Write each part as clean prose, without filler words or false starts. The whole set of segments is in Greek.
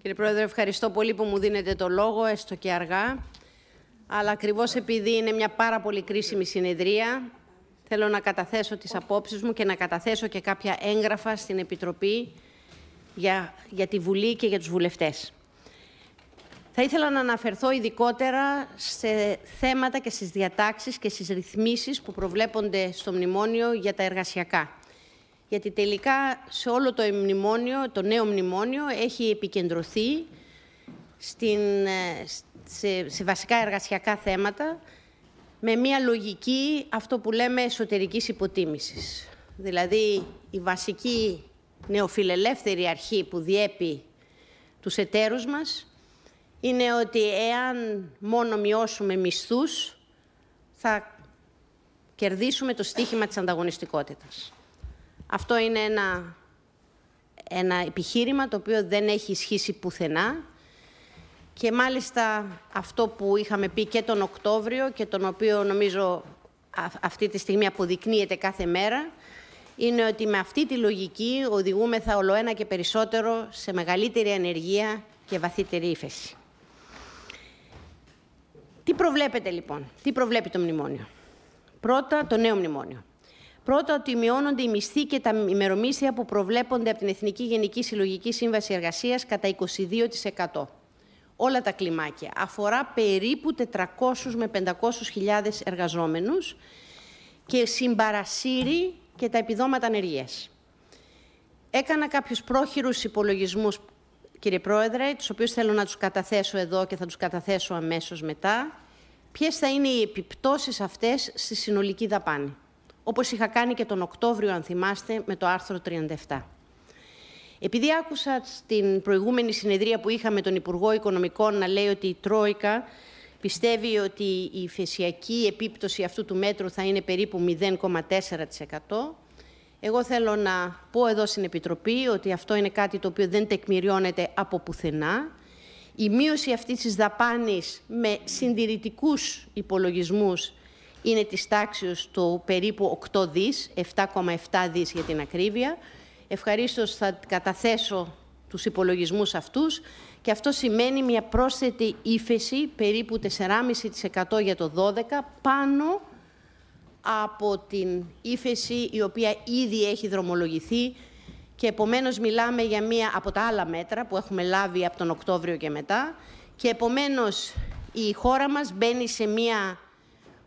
Κύριε Πρόεδρε, ευχαριστώ πολύ που μου δίνετε το λόγο, έστω και αργά. Αλλά ακριβώς επειδή είναι μια πάρα πολύ κρίσιμη συνεδρία, θέλω να καταθέσω τις απόψεις μου και να καταθέσω και κάποια έγγραφα στην Επιτροπή για τη Βουλή και για τους βουλευτές. Θα ήθελα να αναφερθώ ειδικότερα σε θέματα και στις διατάξεις και στις ρυθμίσεις που προβλέπονται στο μνημόνιο για τα εργασιακά. Γιατί τελικά σε όλο το νέο μνημόνιο έχει επικεντρωθεί σε βασικά εργασιακά θέματα με μια λογική, αυτό που λέμε, εσωτερικής υποτίμησης. Δηλαδή η βασική νεοφιλελεύθερη αρχή που διέπει τους εταίρους μας είναι ότι εάν μόνο μειώσουμε μισθούς θα κερδίσουμε το στίχημα της ανταγωνιστικότητας. Αυτό είναι ένα επιχείρημα το οποίο δεν έχει ισχύσει πουθενά και μάλιστα αυτό που είχαμε πει και τον Οκτώβριο και τον οποίο νομίζω αυτή τη στιγμή αποδεικνύεται κάθε μέρα είναι ότι με αυτή τη λογική οδηγούμεθα ολοένα και περισσότερο σε μεγαλύτερη ανεργία και βαθύτερη ύφεση. Τι προβλέπετε λοιπόν, τι προβλέπει το μνημόνιο? Πρώτα, το νέο μνημόνιο. Πρώτα, ότι μειώνονται οι μισθοί και τα ημερομίσθια που προβλέπονται από την Εθνική Γενική Συλλογική Σύμβαση Εργασίας κατά 22%. Όλα τα κλιμάκια. Αφορά περίπου 400 με 500.000 εργαζόμενους και συμπαρασύρει και τα επιδόματα ανεργίας. Έκανα κάποιους πρόχειρους υπολογισμούς, κύριε Πρόεδρε, τους οποίους θέλω να τους καταθέσω εδώ και θα τους καταθέσω αμέσως μετά. Ποιες θα είναι οι επιπτώσεις αυτές στη συνολική δαπάνη? Όπως είχα κάνει και τον Οκτώβριο, αν θυμάστε, με το άρθρο 37. Επειδή άκουσα στην προηγούμενη συνεδρία που είχαμε τον Υπουργό Οικονομικών να λέει ότι η Τρόικα πιστεύει ότι η υφεσιακή επίπτωση αυτού του μέτρου θα είναι περίπου 0,4%, εγώ θέλω να πω εδώ στην Επιτροπή ότι αυτό είναι κάτι το οποίο δεν τεκμηριώνεται από πουθενά. Η μείωση αυτής της δαπάνης με συντηρητικούς υπολογισμούς είναι της τάξης του περίπου 8 δις, 7,7 δις για την ακρίβεια. Ευχαρίστως θα καταθέσω τους υπολογισμούς αυτούς και αυτό σημαίνει μια πρόσθετη ύφεση περίπου 4,5% για το 12 πάνω από την ύφεση η οποία ήδη έχει δρομολογηθεί και επομένως μιλάμε για μία από τα άλλα μέτρα που έχουμε λάβει από τον Οκτώβριο και μετά και επομένως η χώρα μας μπαίνει σε μία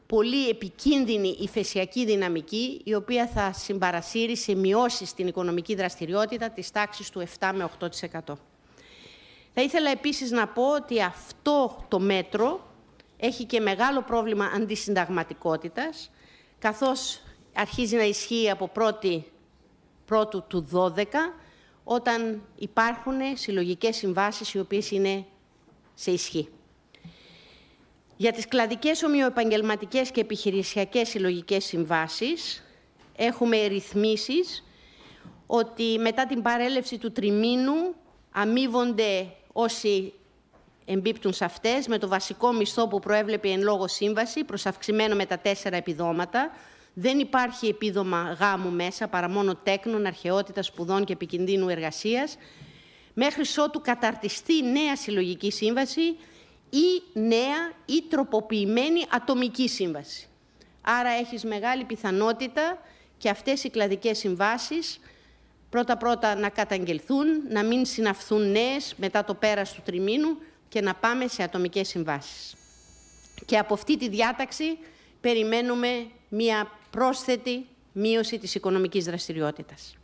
πολύ επικίνδυνη υφεσιακή δυναμική η οποία θα συμπαρασύρει σε μειώσεις στην οικονομική δραστηριότητα της τάξης του 7 με 8%. Θα ήθελα επίσης να πω ότι αυτό το μέτρο έχει και μεγάλο πρόβλημα αντισυνταγματικότητας καθώς αρχίζει να ισχύει από πρώτου του 12 όταν υπάρχουν συλλογικές συμβάσεις οι οποίες είναι σε ισχύ. Για τις κλαδικές, ομοιοεπαγγελματικές και επιχειρησιακές συλλογικές συμβάσεις έχουμε ρυθμίσεις ότι μετά την παρέλευση του τριμήνου αμείβονται όσοι εμπίπτουν σε αυτές με το βασικό μισθό που προέβλεπε εν λόγω σύμβαση προς αυξημένο με τα 4 επιδόματα. Δεν υπάρχει επίδομα γάμου μέσα παρά μόνο τέκνων, αρχαιότητας, σπουδών και επικινδύνου εργασίας μέχρι ότου καταρτιστεί νέα συλλογική σύμβαση ή νέα ή τροποποιημένη ατομική σύμβαση. Άρα έχεις μεγάλη πιθανότητα και αυτές οι κλαδικές συμβάσεις πρώτα-πρώτα να καταγγελθούν, να μην συναυθούν νέες μετά το πέρας του τριμήνου και να πάμε σε ατομικές συμβάσεις. Και από αυτή τη διάταξη περιμένουμε μία πρόσθετη μείωση της οικονομικής δραστηριότητας.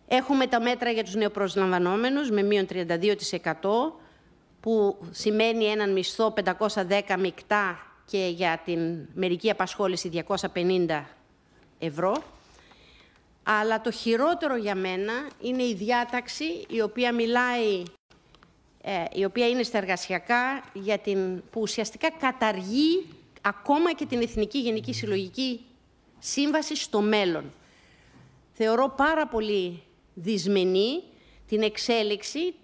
Έχουμε τα μέτρα για τους νεοπροσλαμβανόμενους με μείον 32%, που σημαίνει έναν μισθό 510 μεικτά και για την μερική απασχόληση 250 ευρώ. Αλλά το χειρότερο για μένα είναι η διάταξη η οποία μιλάει, η οποία είναι στα εργασιακά, που ουσιαστικά καταργεί ακόμα και την Εθνική Γενική Συλλογική Σύμβαση στο μέλλον. Θεωρώ πάρα πολύ δυσμενή την εξέλιξη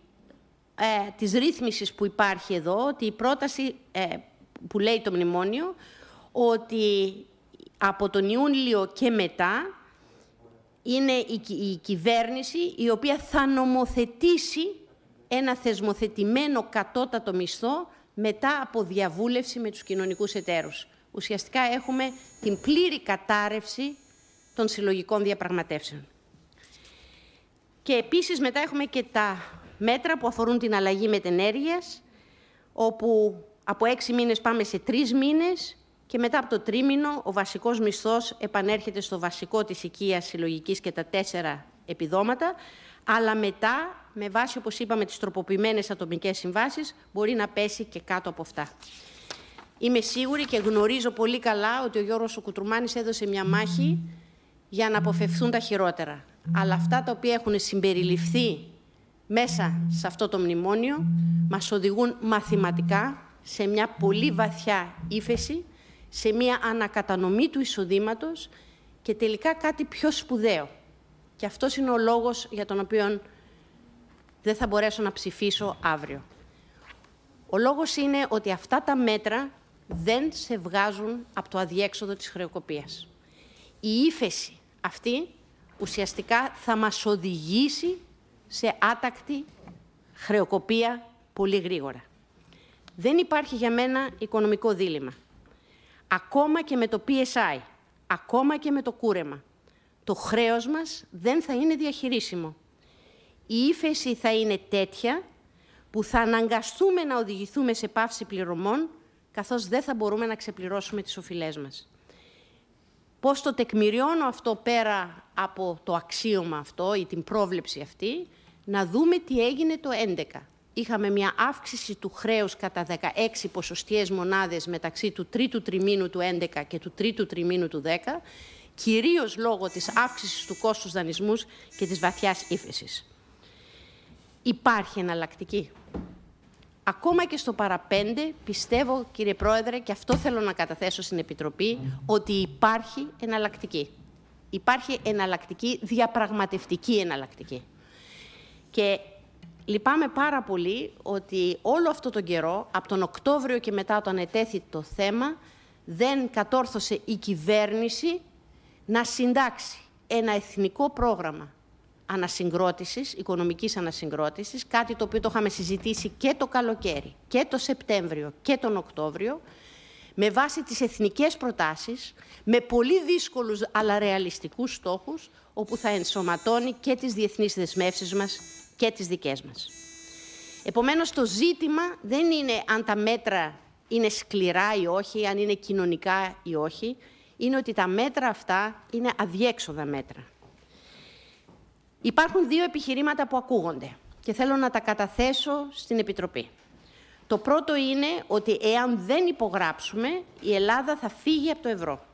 της ρύθμισης που υπάρχει εδώ, ότι η πρόταση που λέει το μνημόνιο, ότι από τον Ιούλιο και μετά είναι η κυβέρνηση η οποία θα νομοθετήσει ένα θεσμοθετημένο κατώτατο μισθό μετά από διαβούλευση με τους κοινωνικούς εταίρους. Ουσιαστικά έχουμε την πλήρη κατάρρευση των συλλογικών διαπραγματεύσεων. Και επίσης μετά έχουμε και τα μέτρα που αφορούν την αλλαγή μετενέργειας, όπου από 6 μήνες πάμε σε 3 μήνες και μετά από το τρίμηνο ο βασικός μισθός επανέρχεται στο βασικό της οικίας συλλογικής και τα 4 επιδόματα, αλλά μετά, με βάση, όπως είπαμε, τις τροποποιημένες ατομικές συμβάσεις, μπορεί να πέσει και κάτω από αυτά. Είμαι σίγουρη και γνωρίζω πολύ καλά ότι ο Γιώργος ο Κουτρουμάνης έδωσε μια μάχη για να αποφευθούν τα χειρότερα. Αλλά αυτά τα οποία έχουν συμπεριληφθεί μέσα σε αυτό το μνημόνιο μας οδηγούν μαθηματικά σε μια πολύ βαθιά ύφεση, σε μια ανακατανομή του εισοδήματος και τελικά κάτι πιο σπουδαίο. Και αυτός είναι ο λόγος για τον οποίο δεν θα μπορέσω να ψηφίσω αύριο. Ο λόγος είναι ότι αυτά τα μέτρα δεν σε βγάζουν από το αδιέξοδο της χρεοκοπίας. Η ύφεση αυτή ουσιαστικά θα μας οδηγήσει σε άτακτη χρεοκοπία πολύ γρήγορα. Δεν υπάρχει για μένα οικονομικό δίλημμα. Ακόμα και με το PSI, ακόμα και με το κούρεμα, το χρέος μας δεν θα είναι διαχειρίσιμο. Η ύφεση θα είναι τέτοια που θα αναγκαστούμε να οδηγηθούμε σε πάυση πληρωμών, καθώς δεν θα μπορούμε να ξεπληρώσουμε τις οφειλές μας. Πώς το τεκμηριώνω αυτό πέρα από το αξίωμα αυτό ή την πρόβλεψη αυτή, να δούμε τι έγινε το 2011. Είχαμε μια αύξηση του χρέους κατά 16 ποσοστιαίες μονάδες μεταξύ του τρίτου τριμήνου του 2011 και του τρίτου τριμήνου του 2010, κυρίως λόγω της αύξησης του κόστους δανεισμούς και της βαθιάς ύφεσης. Υπάρχει εναλλακτική. Ακόμα και στο παραπέντε, πιστεύω, κύριε Πρόεδρε, και αυτό θέλω να καταθέσω στην Επιτροπή, ότι υπάρχει εναλλακτική. Υπάρχει εναλλακτική, διαπραγματευτική εναλλακτική. Και λυπάμαι πάρα πολύ ότι όλο αυτό τον καιρό, από τον Οκτώβριο και μετά όταν ετέθη το θέμα, δεν κατόρθωσε η κυβέρνηση να συντάξει ένα εθνικό πρόγραμμα ανασυγκρότησης, οικονομικής ανασυγκρότησης, κάτι το οποίο το είχαμε συζητήσει και το καλοκαίρι και το Σεπτέμβριο και τον Οκτώβριο, με βάση τις εθνικές προτάσεις, με πολύ δύσκολους αλλά ρεαλιστικούς στόχους, όπου θα ενσωματώνει και τις διεθνείς δεσμεύσεις μας και τις δικές μας. Επομένως, το ζήτημα δεν είναι αν τα μέτρα είναι σκληρά ή όχι, αν είναι κοινωνικά ή όχι, είναι ότι τα μέτρα αυτά είναι αδιέξοδα μέτρα. Υπάρχουν 2 επιχειρήματα που ακούγονται και θέλω να τα καταθέσω στην Επιτροπή. Το πρώτο είναι ότι εάν δεν υπογράψουμε, η Ελλάδα θα φύγει από το ευρώ.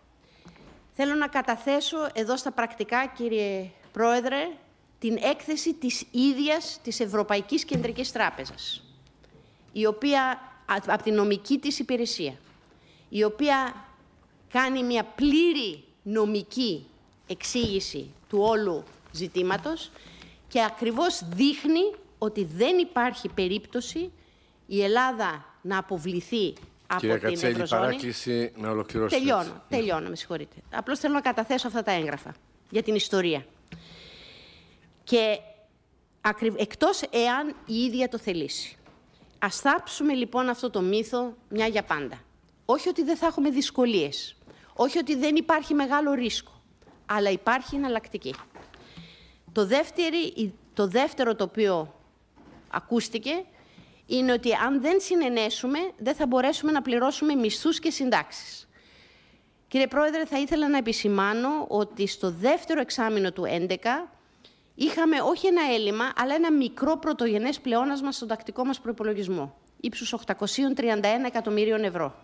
Θέλω να καταθέσω εδώ στα πρακτικά, κύριε Πρόεδρε, την έκθεση της ίδιας της Ευρωπαϊκής Κεντρικής Τράπεζας, η οποία, από την νομική της υπηρεσία, η οποία κάνει μια πλήρη νομική εξήγηση του όλου ζητήματος και ακριβώς δείχνει ότι δεν υπάρχει περίπτωση η Ελλάδα να αποβληθεί από την Ευρωζώνη. Κυρία Κατσέλη, παράκληση να ολοκληρώσετε. Τελειώνω, με συγχωρείτε. Απλώς θέλω να καταθέσω αυτά τα έγγραφα για την ιστορία. Και εκτός εάν η ίδια το θελήσει. Ας θάψουμε λοιπόν αυτό το μύθο μια για πάντα. Όχι ότι δεν θα έχουμε δυσκολίες, όχι ότι δεν υπάρχει μεγάλο ρίσκο, αλλά υπάρχει εναλλακτική. Το δεύτερο το οποίο ακούστηκε είναι ότι αν δεν συνενέσουμε, δεν θα μπορέσουμε να πληρώσουμε μισθούς και συντάξεις. Κύριε Πρόεδρε, θα ήθελα να επισημάνω ότι στο δεύτερο εξάμηνο του 2011 είχαμε όχι ένα έλλειμμα, αλλά ένα μικρό πρωτογενές πλεόνασμα στον τακτικό μας προϋπολογισμό, ύψους 831 εκατομμυρίων ευρώ.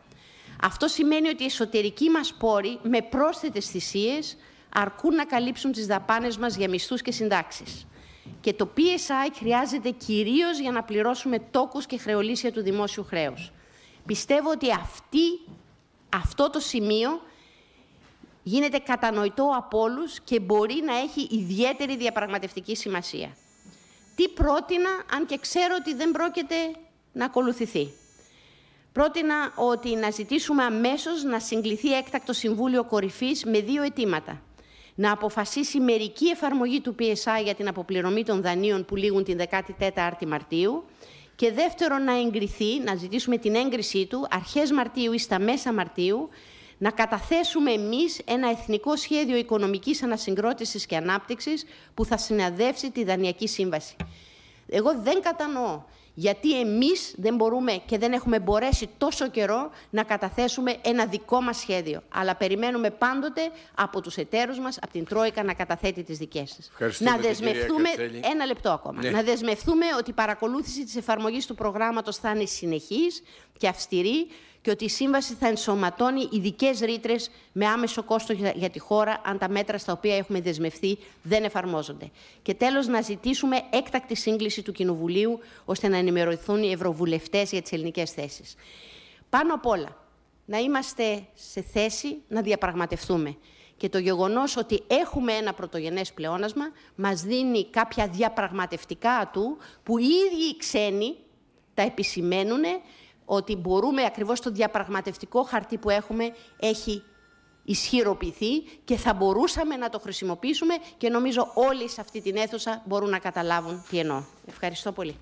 Αυτό σημαίνει ότι οι εσωτερικοί μας πόροι, με πρόσθετες θυσίες, αρκούν να καλύψουν τις δαπάνες μας για μισθούς και συντάξεις. Και το PSI χρειάζεται κυρίως για να πληρώσουμε τόκους και χρεολύσια του δημόσιου χρέους. Πιστεύω ότι αυτό το σημείο γίνεται κατανοητό από όλους και μπορεί να έχει ιδιαίτερη διαπραγματευτική σημασία. Τι πρότεινα, αν και ξέρω ότι δεν πρόκειται να ακολουθηθεί. Πρότεινα ότι να ζητήσουμε αμέσως να συγκληθεί έκτακτο Συμβούλιο Κορυφής με 2 αιτήματα. να αποφασίσει μερική εφαρμογή του PSI για την αποπληρωμή των δανείων που λήγουν την 14η Μαρτίου και δεύτερον να εγκριθεί, να ζητήσουμε την έγκρισή του αρχές Μαρτίου ή στα μέσα Μαρτίου, να καταθέσουμε εμείς ένα εθνικό σχέδιο οικονομικής ανασυγκρότησης και ανάπτυξης που θα συναδεύσει τη Δανειακή Σύμβαση. Εγώ δεν κατανοώ γιατί εμείς δεν μπορούμε και δεν έχουμε μπορέσει τόσο καιρό να καταθέσουμε ένα δικό μας σχέδιο. Αλλά περιμένουμε πάντοτε από τους εταίρους μας, από την Τρόικα, να καταθέτει τις δικές της. Να δεσμευτούμε, ένα λεπτό ακόμα, να δεσμευτούμε ότι η παρακολούθηση της εφαρμογής του προγράμματος θα είναι συνεχής και αυστηρή και ότι η Σύμβαση θα ενσωματώνει ειδικές ρήτρες με άμεσο κόστος για τη χώρα, αν τα μέτρα στα οποία έχουμε δεσμευτεί δεν εφαρμόζονται. Και τέλος, να ζητήσουμε έκτακτη σύγκληση του Κοινοβουλίου, ώστε να ενημερωθούν οι ευρωβουλευτές για τις ελληνικές θέσεις. Πάνω απ' όλα, να είμαστε σε θέση να διαπραγματευτούμε. Και το γεγονός ότι έχουμε ένα πρωτογενές πλεόνασμα μας δίνει κάποια διαπραγματευτικά ατού που οι ίδιοι οι ξένοι τα επισημαίνουν, ότι μπορούμε, ακριβώς το διαπραγματευτικό χαρτί που έχουμε έχει ισχυροποιηθεί και θα μπορούσαμε να το χρησιμοποιήσουμε και νομίζω όλοι σε αυτή την αίθουσα μπορούν να καταλάβουν τι εννοώ. Ευχαριστώ πολύ.